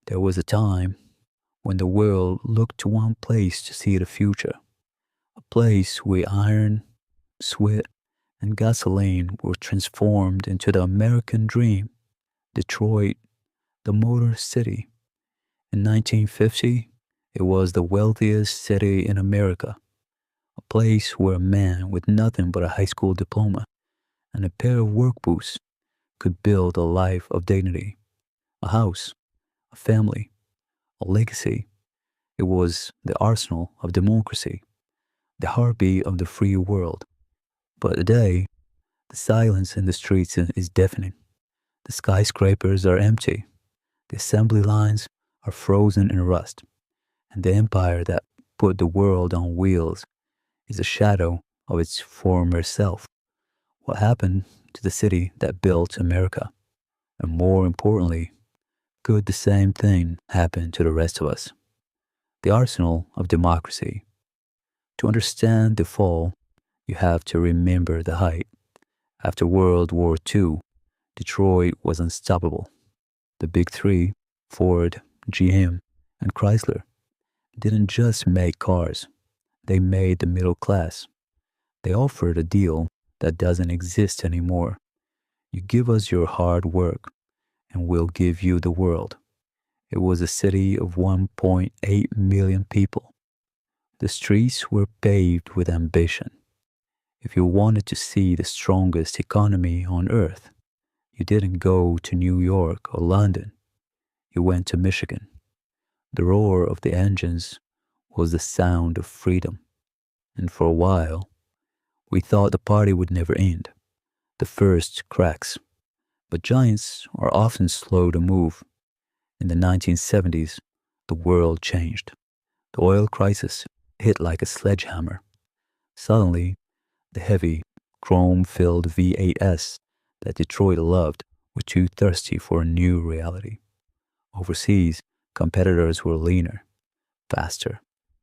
There was a time when the world looked to one place to see the future, a place where iron, sweat, and gasoline were transformed into the American dream, Detroit, the Motor City. In 1950, it was the wealthiest city in America, a place where a man with nothing but a high school diploma and a pair of work boots could build a life of dignity, a house, a family, a legacy. It was the arsenal of democracy, the heartbeat of the free world. But today, the silence in the streets is deafening. The skyscrapers are empty. The assembly lines are frozen in rust. And the empire that put the world on wheels is a shadow of its former self. What happened to the city that built America? And more importantly, could the same thing happen to the rest of us? The arsenal of democracy. To understand the fall, you have to remember the height. After World War II, Detroit was unstoppable. The big three, Ford, GM, and Chrysler, didn't just make cars. They made the middle class. They offered a deal that doesn't exist anymore. You give us your hard work, and we'll give you the world. It was a city of 1.8 million people. The streets were paved with ambition. If you wanted to see the strongest economy on earth, you didn't go to New York or London. You went to Michigan. The roar of the engines was the sound of freedom. And for a while, we thought the party would never end. The first cracks. But giants are often slow to move. In the 1970s, the world changed. The oil crisis hit like a sledgehammer. Suddenly, the heavy, chrome-filled V8s that Detroit loved were too thirsty for a new reality. Overseas, competitors were leaner, faster,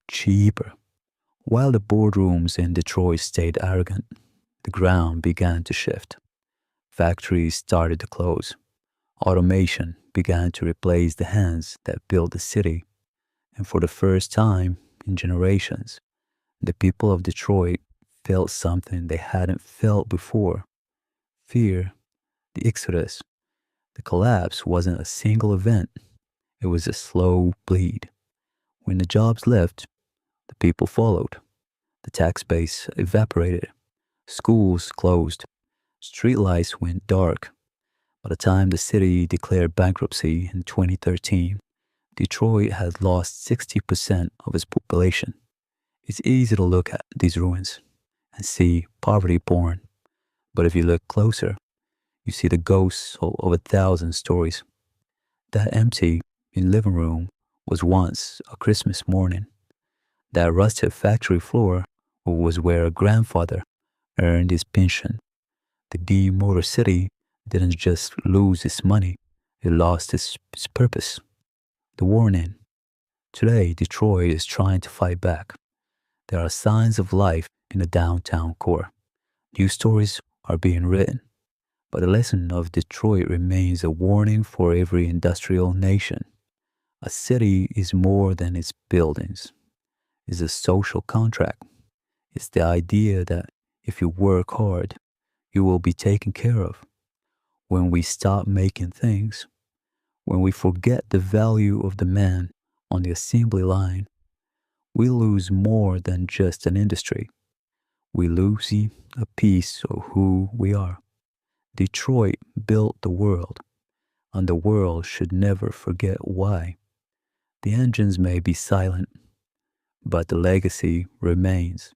cheaper. While the boardrooms in Detroit stayed arrogant, the ground began to shift. Factories started to close. Automation began to replace the hands that built the city. And for the first time in generations, the people of Detroit felt something they hadn't felt before. Fear, the exodus, the collapse wasn't a single event. It was a slow bleed. When the jobs left, the people followed. The tax base evaporated. Schools closed. Streetlights went dark. By the time the city declared bankruptcy in 2013, Detroit had lost 60% of its population. It's easy to look at these ruins and see poverty porn. But if you look closer, you see the ghosts of 1,000 stories. That empty living room was once a Christmas morning. That rusted factory floor was where a grandfather earned his pension. The dim Motor City didn't just lose its money, it lost its purpose. The warning. Today, Detroit is trying to fight back. There are signs of life in the downtown core. New stories are being written. But the lesson of Detroit remains a warning for every industrial nation. A city is more than its buildings. It's a social contract. It's the idea that if you work hard, you will be taken care of. When we stop making things, when we forget the value of the man on the assembly line, we lose more than just an industry. We lose a piece of who we are. Detroit built the world, and the world should never forget why. The engines may be silent, but the legacy remains.